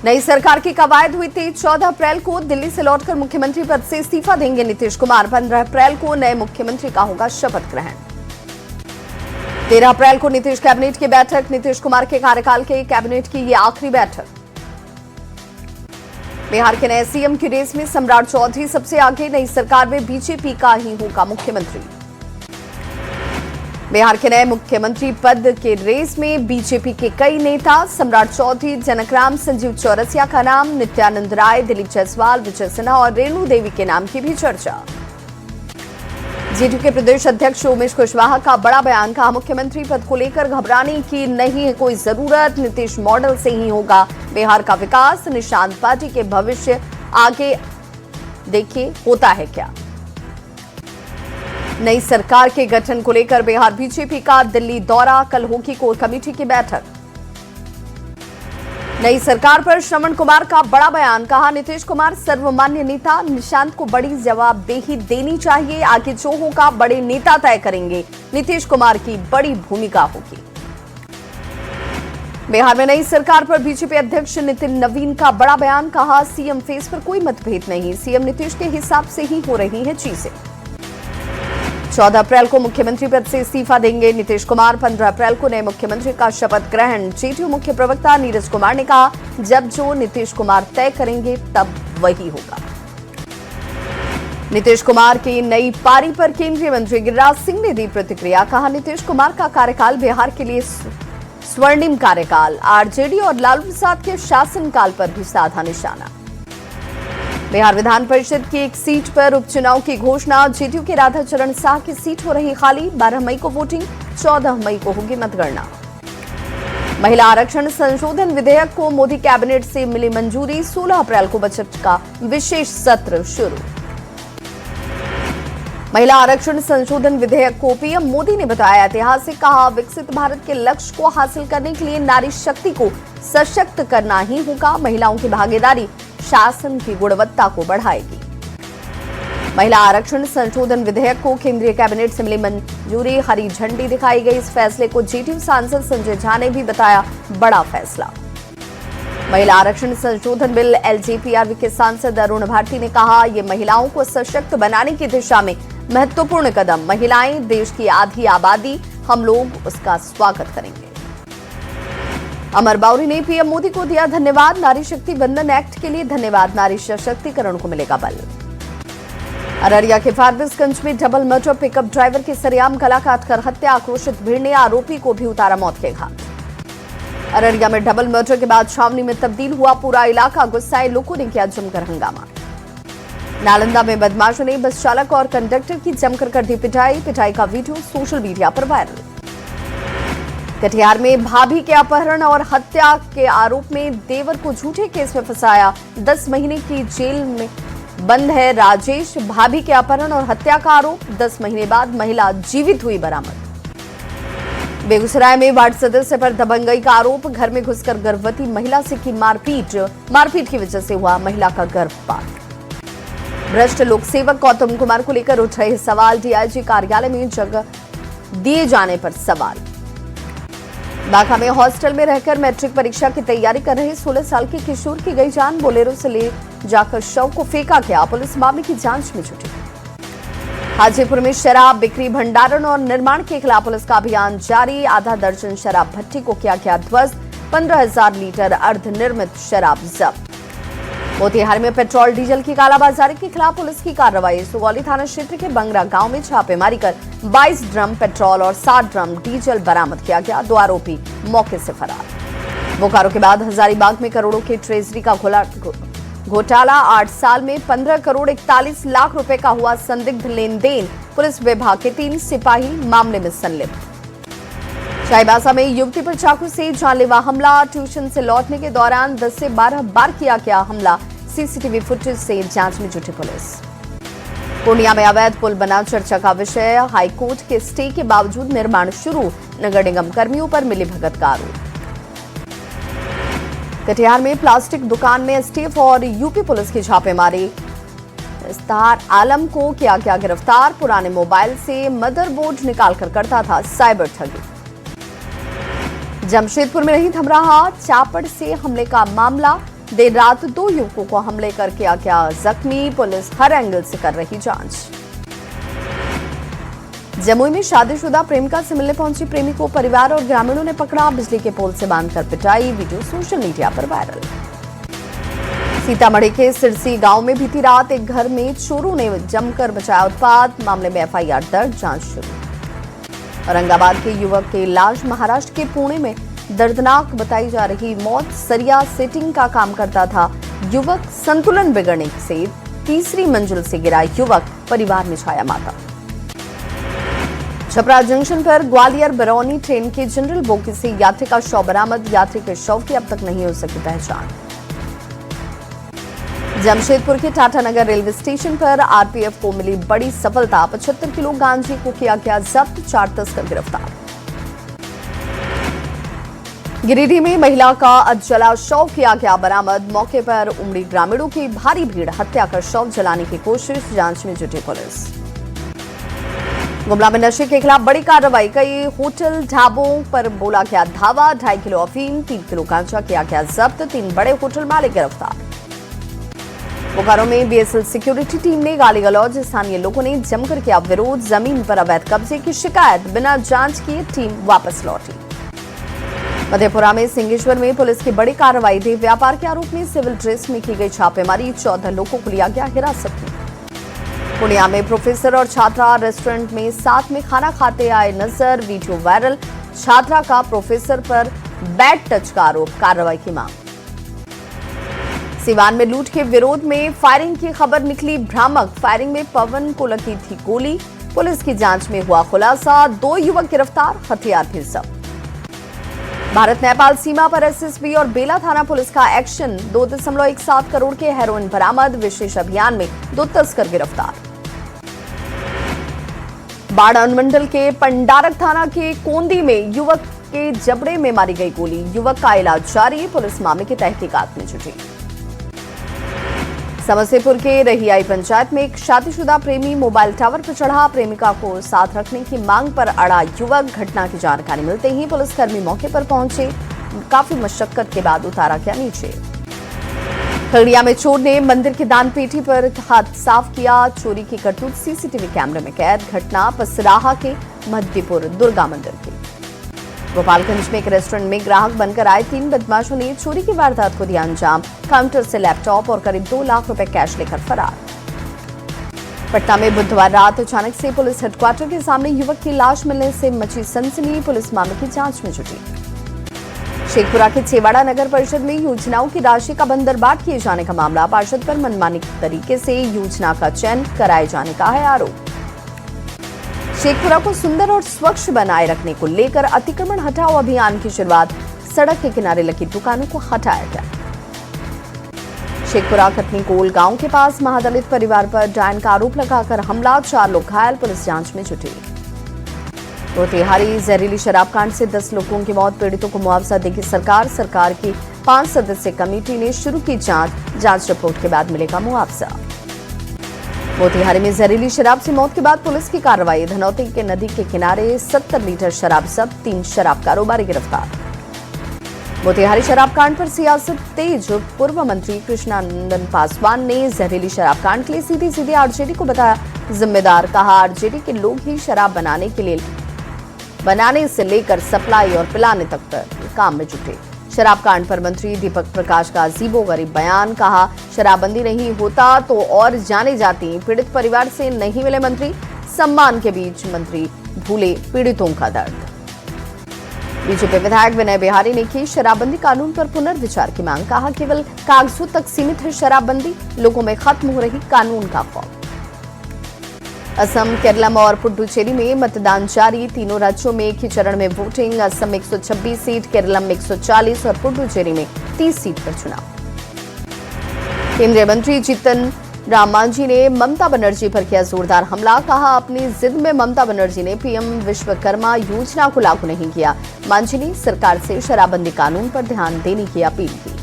नई सरकार की कवायद हुई थी। 14 अप्रैल को दिल्ली से लौटकर मुख्यमंत्री पद से इस्तीफा देंगे नीतीश कुमार। 15 अप्रैल को नए मुख्यमंत्री का होगा शपथ ग्रहण। 13 अप्रैल को नीतीश कैबिनेट की बैठक। नीतीश कुमार के कार्यकाल के कैबिनेट की ये आखिरी बैठक। बिहार के नए सीएम की रेस में सम्राट चौधरी सबसे आगे। नई सरकार में बीजेपी का ही होगा मुख्यमंत्री। बिहार के नए मुख्यमंत्री पद के रेस में बीजेपी के कई नेता। सम्राट चौधरी, जनकराम, संजीव चौरसिया का नाम, नित्यानंद राय, दिलीप जायसवाल, विजय सिन्हा और रेणु देवी के नाम की भी चर्चा। जेडीयू के प्रदेश अध्यक्ष उमेश कुशवाहा का बड़ा बयान। कहा, मुख्यमंत्री पद को लेकर घबराने की नहीं है कोई जरूरत। नीतीश मॉडल से ही होगा बिहार का विकास। निशांत पार्टी के भविष्य आगे देखिए होता है क्या। नई सरकार के गठन को लेकर बिहार बीजेपी का दिल्ली दौरा। कल होगी कोर कमेटी की बैठक। नई सरकार पर श्रवण कुमार का बड़ा बयान। कहा, नीतीश कुमार सर्वमान्य नेता, निशांत को बड़ी जवाबदेही देनी चाहिए। आगे जो होगा बड़े नेता तय करेंगे। नीतीश कुमार की बड़ी भूमिका होगी। बिहार में नई सरकार पर बीजेपी अध्यक्ष नितिन नवीन का बड़ा बयान। कहा, सीएम फेस पर कोई मतभेद नहीं, सीएम नीतीश के हिसाब से ही हो रही हैं चीजें। 14 अप्रैल को मुख्यमंत्री पद से इस्तीफा देंगे नीतीश कुमार। 15 अप्रैल को नए मुख्यमंत्री का शपथ ग्रहण। जेडीयू मुख्य प्रवक्ता नीरज कुमार ने कहा, जब जो नीतीश कुमार तय करेंगे तब वही होगा। नीतीश कुमार की नई पारी पर केंद्रीय मंत्री गिरिराज सिंह ने दी प्रतिक्रिया। कहा, नीतीश कुमार का कार्यकाल बिहार के लिए स्वर्णिम कार्यकाल। आरजेडी और लालू प्रसाद के शासनकाल पर भी साधा निशाना। बिहार विधान परिषद की एक सीट पर उपचुनाव की घोषणा। जेडीयू के राधा चरण शाह की सीट हो रही खाली। 12 मई को वोटिंग, 14 मई को होगी मतगणना। महिला आरक्षण संशोधन विधेयक को मोदी कैबिनेट से मिली मंजूरी। 16 अप्रैल को बजट का विशेष सत्र शुरू। महिला आरक्षण संशोधन विधेयक को पीएम मोदी ने बताया ऐतिहासिक। कहा, विकसित भारत के लक्ष्य को हासिल करने के लिए नारी शक्ति को सशक्त करना ही होगा। महिलाओं की भागीदारी शासन की गुणवत्ता को बढ़ाएगी। महिला आरक्षण संशोधन विधेयक को केंद्रीय कैबिनेट से मिली मंजूरी। हरी झंडी दिखाई गई। इस फैसले को जेडीयू सांसद संजय झा ने भी बताया बड़ा फैसला। महिला आरक्षण संशोधन बिल एलजेपीआरवी के सांसद अरुण भारती ने कहा, यह महिलाओं को सशक्त बनाने की दिशा में महत्वपूर्ण कदम। महिलाएं देश की आधी आबादी, हम लोग उसका स्वागत करेंगे। अमर बाउरी ने पीएम मोदी को दिया धन्यवाद। नारी शक्ति वंदन एक्ट के लिए धन्यवाद। नारी सशक्तिकरण को मिलेगा बल। अररिया के फारबिसगंज में डबल मर्डर। पिकअप ड्राइवर की सरेआम गला काटकर हत्या। आक्रोशित भीड़ ने आरोपी को भी उतारा मौत के घाट। अररिया में डबल मर्डर के बाद छावनी में तब्दील हुआ पूरा इलाका। गुस्साए लोगों ने किया जमकर हंगामा। नालंदा में बदमाशों ने बस चालक और कंडक्टर की जमकर कर दी पिटाई। पिटाई का वीडियो सोशल मीडिया पर वायरल। कटिहार में भाभी के अपहरण और हत्या के आरोप में देवर को झूठे केस में फंसाया। 10 महीने की जेल में बंद है राजेश। भाभी के अपहरण और हत्या का आरोप। 10 महीने बाद महिला जीवित हुई बरामद। बेगूसराय में वार्ड सदस्य पर दबंगई का आरोप। घर में घुसकर गर्भवती महिला से की मारपीट। मारपीट की वजह से हुआ महिला का गर्भपात। भ्रष्ट लोक सेवक गौतम कुमार को लेकर उठ रहे सवाल। डीआईजी कार्यालय में जगह दिए जाने पर सवाल। बांका में हॉस्टल में रहकर मैट्रिक परीक्षा की तैयारी कर रहे 16 साल के किशोर की गई जान। बोलेरो से ले जाकर शव को फेंका गया। पुलिस मामले की जांच में जुटी। हाजीपुर में शराब बिक्री, भंडारण और निर्माण के खिलाफ पुलिस का अभियान जारी। आधा दर्जन शराब भट्टी को किया गया ध्वस्त। 15,000 लीटर अर्धनिर्मित शराब जब्त। मोतिहारी में पेट्रोल डीजल की कालाबाजारी के खिलाफ पुलिस की कार्रवाई। सुगौली थाना क्षेत्र के बंगरा गांव में छापेमारी कर 22 ड्रम पेट्रोल और 7 ड्रम डीजल बरामद किया गया। 2 आरोपी मौके से फरार। बोकारो के बाद हजारीबाग में करोड़ों के ट्रेजरी का घोटाला। 8 साल में 15 करोड़ 41 लाख रुपए का हुआ संदिग्ध लेन देन। पुलिस विभाग के 3 सिपाही मामले में संलिप्त। चाईबासा में युवती पर चाकू से जानलेवा हमला। ट्यूशन से लौटने के दौरान 10 से 12 बार किया गया हमला। सीसीटीवी फुटेज से जांच में जुटी पुलिस। पूर्णिया में अवैध पुल बना चर्चा का विषय। हाईकोर्ट के स्टे के बावजूद निर्माण शुरू। नगर निगम कर्मियों पर मिलीभगत का आरोप। कटिहार में प्लास्टिक दुकान में एसटीएफ और यूपी पुलिस की छापेमारी। इस्तार आलम को किया गया गिरफ्तार। पुराने मोबाइल से मदरबोर्ड निकालकर करता था साइबर ठगी। जमशेदपुर में नहीं थम रहा चापड़ से हमले का मामला। देर रात 2 युवकों को हमले कर किया गया जख्मी, पुलिस हर एंगल से कर रही जांच। जमुई में शादीशुदा प्रेमिका से मिलने पहुंची प्रेमी को परिवार और ग्रामीणों ने पकड़ा, बिजली के पोल से बांधकर पिटाई, वीडियो सोशल मीडिया पर वायरल। सीतामढ़ी के सिरसी गांव में बीती रात एक घर में चोरों ने जमकर मचाया उत्पात, मामले में एफआईआर दर्ज, जांच शुरू। औरंगाबाद के युवक की लाश महाराष्ट्र के पुणे में दर्दनाक बताई जा रही मौत, सरिया सेटिंग का काम करता था युवक, संतुलन बिगड़ने से तीसरी मंजिल से गिरा युवक, परिवार में छाया मातम। छपरा जंक्शन पर ग्वालियर बरौनी ट्रेन के जनरल बोगी से यात्री का शव बरामद, यात्री के शव की अब तक नहीं हो सकी पहचान। जमशेदपुर के टाटानगर रेलवे स्टेशन पर आरपीएफ को मिली बड़ी सफलता, 75 किलो गांजे को किया गया जब्त, 4 तस्कर गिरफ्तार। गिरिडीह में महिला का अधजला शव किया गया बरामद, मौके पर उमड़ी ग्रामीणों की भारी भीड़, हत्या कर शव जलाने की कोशिश, जांच में जुटी पुलिस। गुमला में नशे के खिलाफ बड़ी कार्रवाई, कई होटल ढाबों पर बोला गया धावा, 2.5 किलो अफीम, 3 किलो गांजा किया गया जब्त, 3 बड़े होटल मालिक गिरफ्तार। बोकारो में बीएसएल सिक्योरिटी टीम ने गाली गलौज, स्थानीय लोगों ने जमकर किया विरोध, जमीन पर अवैध कब्जे की शिकायत, बिना जांच किए टीम वापस लौटी। मधेपुरा में सिंहेश्वर में पुलिस की बड़ी कार्रवाई, देह व्यापार के आरोप में सिविल ड्रेस में की गई छापेमारी, 14 लोगों को लिया गया हिरासत में। पूर्णिया में प्रोफेसर और छात्रा रेस्टोरेंट में साथ में खाना खाते आए नजर, वीडियो वायरल, छात्रा का प्रोफेसर पर बैड टच का आरोप, कार्रवाई की मांग। सिवान में लूट के विरोध में फायरिंग की खबर निकली भ्रामक, फायरिंग में पवन को लगी थी गोली, पुलिस की जांच में हुआ खुलासा, 2 युवक गिरफ्तार, हथियार भी जब्त। भारत नेपाल सीमा पर एसएसबी और बेला थाना पुलिस का एक्शन, 2.17 करोड़ के हेरोइन बरामद, विशेष अभियान में 2 तस्कर गिरफ्तार। बाढ़ अनुमंडल के पंडारक थाना के कोंदी में युवक के जबड़े में मारी गई गोली, युवक का इलाज जारी, पुलिस मामले की तहकीकात में जुटी। समस्तीपुर के रहियाई पंचायत में एक शादीशुदा प्रेमी मोबाइल टावर पर चढ़ा, प्रेमिका को साथ रखने की मांग पर अड़ा युवक, घटना की जानकारी मिलते ही पुलिसकर्मी मौके पर पहुंचे, काफी मशक्कत के बाद उतारा गया नीचे। खगड़िया में चोर ने मंदिर की दान पेटी पर हाथ साफ किया, चोरी की करतूत सीसीटीवी कैमरे में कैद, घटना पसराहा के मध्यपुर दुर्गा मंदिर की। गोपालगंज में एक रेस्टोरेंट में ग्राहक बनकर आए 3 बदमाशों ने चोरी की वारदात को दिया अंजाम, काउंटर से लैपटॉप और करीब 2 लाख रुपए कैश लेकर फरार। पटना में बुधवार रात अचानक से पुलिस हेडक्वार्टर के सामने युवक की लाश मिलने से मची सनसनी, पुलिस मामले की जांच में जुटी। शेखपुरा के छेवाड़ा नगर परिषद में योजनाओं की राशि का बंदरबाट किए जाने का मामला, पार्षद पर मनमानी तरीके से योजना का चयन कराए जाने का है आरोप। शेखपुरा को सुंदर और स्वच्छ बनाए रखने को लेकर अतिक्रमण हटाओ अभियान की शुरुआत, सड़क के किनारे लगी दुकानों को हटाया गया। शेखपुरा कटनी कोल गांव के पास महादलित परिवार पर डायन का आरोप लगाकर हमला, 4 लोग घायल, पुलिस जांच में जुटी। मोतिहारी जहरीली शराब कांड से 10 लोगों की मौत, पीड़ितों को मुआवजा देगी सरकार, सरकार की 5 सदस्यीय कमेटी ने शुरू की जांच रिपोर्ट के बाद मिलेगा मुआवजा। मोतिहारी में जहरीली शराब से मौत के बाद पुलिस की कार्रवाई, धनौती के नदी के किनारे 70 लीटर शराब जब्त, 3 शराब कारोबारी गिरफ्तार। मोतिहारी शराब कांड पर सियासत तेज, पूर्व मंत्री कृष्णानंदन पासवान ने जहरीली शराब कांड के लिए सीधे आरजेडी को बताया जिम्मेदार, कहा आरजेडी के लोग ही शराब बनाने से लेकर सप्लाई और पिलाने तक काम में जुटे। शराब कांड पर मंत्री दीपक प्रकाश का अजीबोगरीब बयान, कहा शराबबंदी नहीं होता तो और जाने जाती, पीड़ित परिवार से नहीं मिले मंत्री, सम्मान के बीच मंत्री भूले पीड़ितों का दर्द। बीजेपी विधायक विनय बिहारी ने की शराबबंदी कानून पर पुनर्विचार की मांग, कहा केवल कागजों तक सीमित है शराबबंदी, लोगों में खत्म हो रही कानून का खौफ। असम, केरलम और पुडुचेरी में मतदान जारी, तीनों राज्यों में एक ही चरण में वोटिंग, असम में 126 सीट, केरलम में 140 और पुडुचेरी में 30 सीट पर चुनाव। केंद्रीय मंत्री जीतन राम मांझी ने ममता बनर्जी पर किया जोरदार हमला, कहा अपनी जिद में ममता बनर्जी ने पीएम विश्वकर्मा योजना को लागू नहीं किया। मांझी ने सरकार से शराबबंदी कानून पर ध्यान देने की अपील की।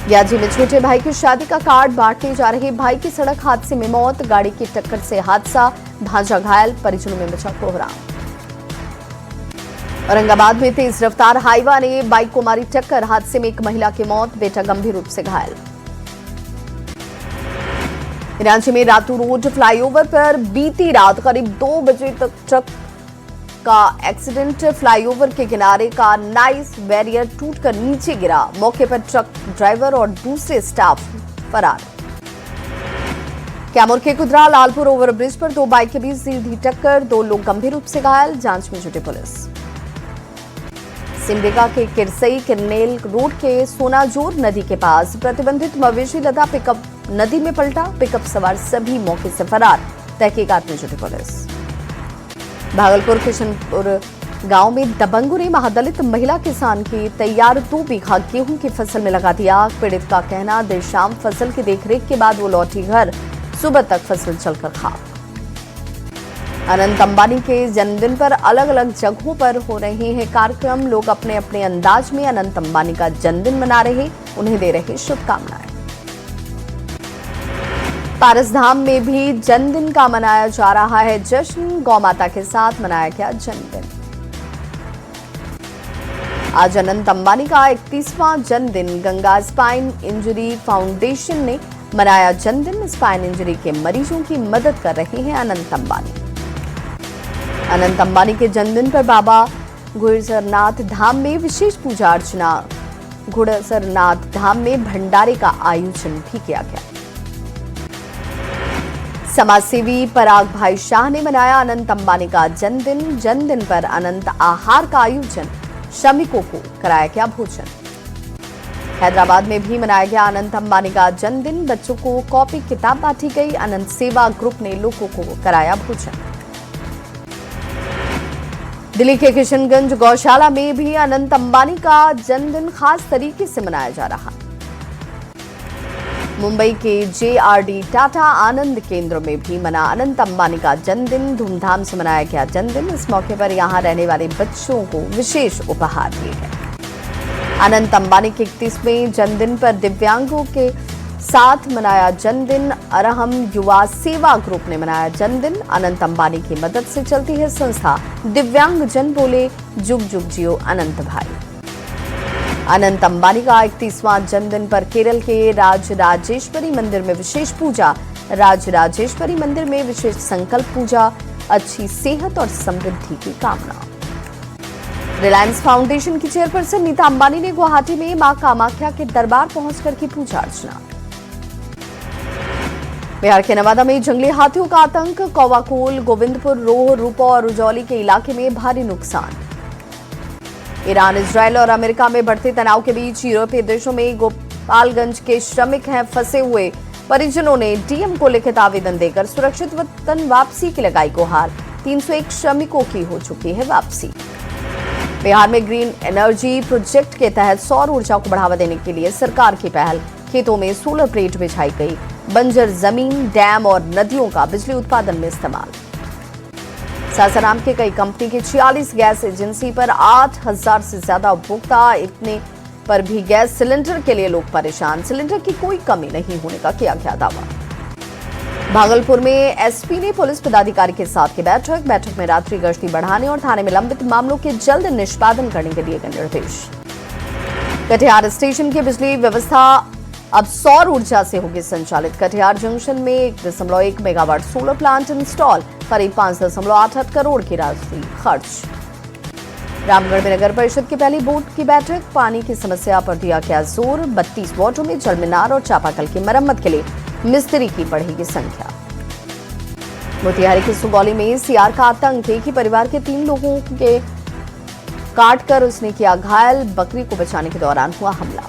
ग्याजी में छोटे भाई की शादी का कार्ड बांटने जा रहे भाई की सड़क हादसे में मौत, गाड़ी की टक्कर से हादसा, भांजा घायल, परिजनों में मचा कोहराम। औरंगाबाद में तेज रफ्तार हाईवा ने बाइक को मारी टक्कर। हादसे में एक महिला की मौत, बेटा गंभीर रूप से घायल। रांची में रातू रोड फ्लाईओवर पर बीती रात करीब 2 बजे तक ट्रक का एक्सीडेंट। फ्लाईओवर के किनारे का नाइस बैरियर टूटकर नीचे गिरा। मौके पर ट्रक ड्राइवर और दूसरे स्टाफ फरार। कैमूर के कुदरा लालपुर ओवरब्रिज पर 2 बाइक के बीच सीधी टक्कर, 2 लोग गंभीर रूप से घायल। जांच में जुटी पुलिस। सिमडेगा के किरसई किरनेल रोड के सोनाजोर नदी के पास प्रतिबंधित मवेशी लदा पिकअप नदी में पलटा। पिकअप सवार सभी मौके से फरार। तहकीकात में जुटी पुलिस। भागलपुर किशनपुर गांव में दबंगों ने महादलित महिला किसान की तैयार 2 बीघा गेहूं की फसल में लगा दी आग। पीड़ित का कहना, देर शाम फसल की देखरेख के बाद वो लौटी घर, सुबह तक फसल चलकर खाक। अनंत अंबानी के जन्मदिन पर अलग अलग जगहों पर हो रहे हैं कार्यक्रम। लोग अपने अपने अंदाज में अनंत अंबानी का जन्मदिन मना रहे, उन्हें दे रहे शुभकामनाएं। पारस धाम में भी जन्मदिन का मनाया जा रहा है जश्न। गौ माता के साथ मनाया गया जन्मदिन। आज अनंत अंबानी का 31वां जन्मदिन। गंगा स्पाइन इंजरी फाउंडेशन ने मनाया जन्मदिन। स्पाइन इंजरी के मरीजों की मदद कर रहे हैं अनंत अंबानी। अनंत अंबानी के जन्मदिन पर बाबा गुड़सरनाथ धाम में विशेष पूजा अर्चना। गुड़सरनाथ धाम में भंडारे का आयोजन भी किया गया। समाजसेवी पराग भाई शाह ने मनाया अनंत अंबानी का जन्मदिन। जन्मदिन पर अनंत आहार का आयोजन, श्रमिकों को कराया गया भोजन। हैदराबाद में भी मनाया गया अनंत अंबानी का जन्मदिन। बच्चों को कॉपी किताब बांटी गई। अनंत सेवा ग्रुप ने लोगों को कराया भोजन। दिल्ली के किशनगंज गौशाला में भी अनंत अंबानी का जन्मदिन खास तरीके से मनाया जा रहा। मुंबई के JRD टाटा आनंद केंद्र में भी मना अनंत अंबानी का जन्मदिन। धूमधाम से मनाया गया जन्मदिन। इस मौके पर यहां रहने वाले बच्चों को विशेष उपहार दिए गए। अनंत अंबानी के 31वें जन्मदिन पर दिव्यांगों के साथ मनाया जन्मदिन। अरहम युवा सेवा ग्रुप ने मनाया जन्मदिन। अनंत अंबानी की मदद से चलती है संस्था। दिव्यांग जन बोले, जुग जुग जियो अनंत भाई। अनंत अंबानी का 31वां जन्मदिन पर केरल के राजराजेश्वरी मंदिर में विशेष पूजा। राजराजेश्वरी मंदिर में विशेष संकल्प पूजा। अच्छी सेहत और समृद्धि की कामना। रिलायंस फाउंडेशन की चेयरपर्सन नीता अंबानी ने गुवाहाटी में मां कामाख्या के दरबार पहुंचकर की पूजा अर्चना। बिहार के नवादा में जंगली हाथियों का आतंक। कौवाकोल, गोविंदपुर, रोह, रूपा और रुजौली के इलाके में भारी नुकसान। ईरान, इजरायल और अमेरिका में बढ़ते तनाव के बीच यूरोपीय देशों में गोपालगंज के श्रमिक हैं फंसे हुए। परिजनों ने डीएम को लिखित आवेदन देकर सुरक्षित वतन वापसी की लगाई गुहार। 301 श्रमिकों की हो चुकी है वापसी। बिहार में ग्रीन एनर्जी प्रोजेक्ट के तहत सौर ऊर्जा को बढ़ावा देने के लिए सरकार की पहल। खेतों में सोलर प्लेट बिछाई गई। बंजर जमीन, डैम और नदियों का बिजली उत्पादन में इस्तेमाल। सासाराम के कई कंपनी की 46 गैस एजेंसी पर 8,000 से ज्यादा उपभोक्ता। इतने पर भी गैस सिलेंडर के लिए लोग परेशान। सिलेंडर की कोई कमी नहीं होने का किया गया दावा। भागलपुर में एसपी ने पुलिस पदाधिकारी के साथ की बैठक में रात्रि गश्ती बढ़ाने और थाने में लंबित मामलों के जल्द निष्पादन करने के दिए गए निर्देश। कटिहार स्टेशन की बिजली व्यवस्था अब सौर ऊर्जा से होगी संचालित। कटिहार जंक्शन में 1.1 मेगावाट सोलर प्लांट इंस्टॉल। करीब 5.88 करोड़ की राशि खर्च। रामगढ़ में नगर परिषद की पहली बोर्ड की बैठक। पानी की समस्या पर दिया गया जोर। 32 वार्डों में जल मीनार और चापाकल की मरम्मत के लिए मिस्त्री की बढ़ेगी संख्या। मोतिहारी के सुगौली में सीआर का आतंक। एक ही परिवार के 3 लोगों के काटकर उसने किया घायल। बकरी को बचाने के दौरान हुआ हमला।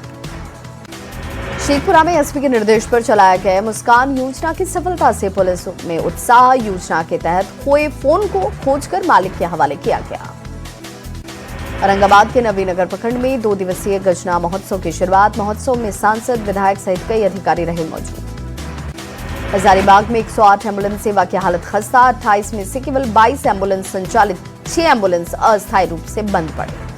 शेखपुरा में एसपी के निर्देश पर चलाया गया मुस्कान योजना की सफलता से पुलिस में उत्साह। योजना के तहत खोए फोन को खोजकर मालिक के हवाले किया गया। औरंगाबाद के नवीनगर प्रखंड में 2 दिवसीय गजना महोत्सव की शुरुआत। महोत्सव में सांसद, विधायक सहित कई अधिकारी रहे मौजूद। हजारीबाग में 108 एम्बुलेंस सेवा की हालत खस्ता। 28 में से केवल 22 एम्बुलेंस संचालित, 6 एम्बुलेंस अस्थायी रूप से बंद पड़े।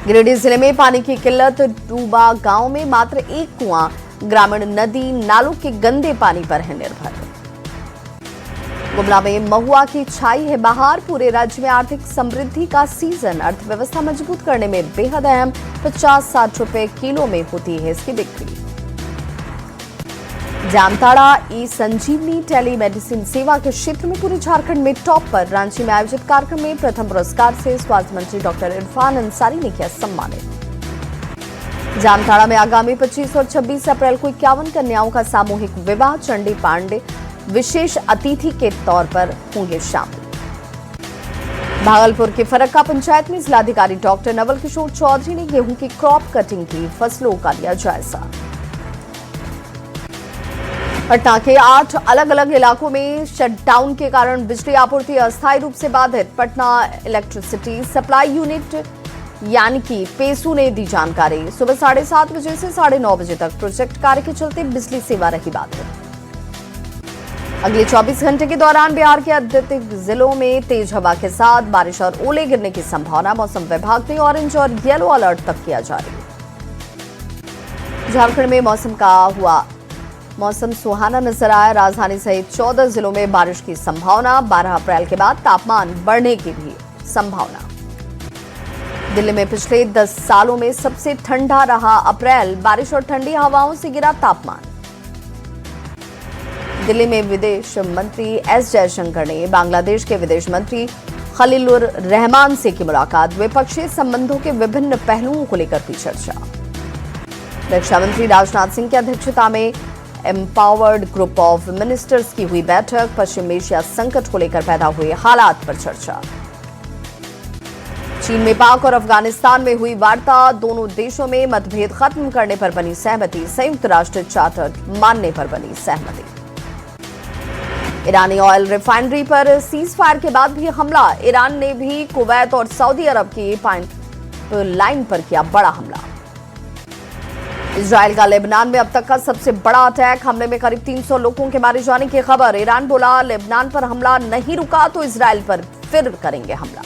गिरिडीह जिले में पानी की किल्लत। डूबा गांव में मात्र एक कुआं। ग्रामीण नदी नालों के गंदे पानी पर है निर्भर। गुमला में महुआ की छाई है बहार। पूरे राज्य में आर्थिक समृद्धि का सीजन। अर्थव्यवस्था मजबूत करने में बेहद अहम। 50-60 रुपए किलो में होती है इसकी बिक्री। जामताड़ा ई संजीवनी टेलीमेडिसिन सेवा के क्षेत्र में पूरे झारखंड में टॉप पर। रांची में आयोजित कार्यक्रम में प्रथम पुरस्कार से स्वास्थ्य मंत्री डॉक्टर इरफान अंसारी ने किया सम्मानित। जामताड़ा में आगामी 25 और 26 अप्रैल को 51 कन्याओं का सामूहिक विवाह। चंडी पांडे विशेष अतिथि के तौर पर होंगे शामिल। भागलपुर के फरक्का पंचायत में जिलाधिकारी डॉक्टर नवल किशोर चौधरी ने गेहूं की क्रॉप कटिंग की। फसलों का लिया जायजा। पटना के 8 अलग अलग इलाकों में शटडाउन के कारण बिजली आपूर्ति अस्थायी रूप से बाधित। पटना इलेक्ट्रिसिटी सप्लाई यूनिट यानी कि पेसू ने दी जानकारी। सुबह 7:30 बजे से 9:30 बजे तक प्रोजेक्ट कार्य के चलते बिजली सेवा रही बाधित। अगले 24 घंटे के दौरान बिहार के अधिकतर जिलों में तेज हवा के साथ बारिश और ओले गिरने की संभावना। मौसम विभाग ने ऑरेंज और येलो अलर्ट तक किया जारी। झारखंड में मौसम सुहाना नजर आया। राजधानी सहित 14 जिलों में बारिश की संभावना। 12 अप्रैल के बाद तापमान बढ़ने की भी संभावना। दिल्ली में पिछले 10 सालों में सबसे ठंडा रहा अप्रैल। बारिश और ठंडी हवाओं से गिरा तापमान। दिल्ली में विदेश मंत्री एस जयशंकर ने बांग्लादेश के विदेश मंत्री खलीलुर रहमान से की मुलाकात। द्विपक्षीय संबंधों के विभिन्न पहलुओं को लेकर की चर्चा। रक्षा मंत्री राजनाथ सिंह की अध्यक्षता में एम्पावर्ड ग्रुप ऑफ मिनिस्टर्स की हुई बैठक। पश्चिम एशिया संकट को लेकर पैदा हुए हालात पर चर्चा। चीन में पाक और अफगानिस्तान में हुई वार्ता। दोनों देशों में मतभेद खत्म करने पर बनी सहमति। संयुक्त राष्ट्र चार्टर मानने पर बनी सहमति। ईरानी ऑयल रिफाइनरी पर सीज फायर के बाद भी हमला। ईरान ने भी कुवैत और सऊदी अरब की पाइपलाइन पर किया बड़ा हमला। इजराइल का लेबनान में अब तक का सबसे बड़ा अटैक। हमले में करीब 300 लोगों के मारे जाने की खबर। ईरान बोला लेबनान पर हमला नहीं रुका तो इजराइल पर फिर करेंगे हमला।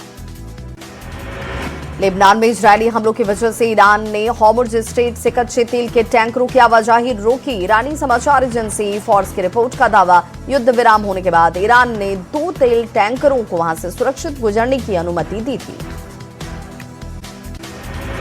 लेबनान में इजरायली हमलों की वजह से ईरान ने हॉर्मुज़ स्ट्रेट से कच्चे तेल के टैंकरों की आवाजाही रोकी। ईरानी समाचार एजेंसी फॉर्स की रिपोर्ट का दावा। युद्ध विराम होने के बाद ईरान ने 2 तेल टैंकरों को वहां से सुरक्षित गुजरने की अनुमति दी थी।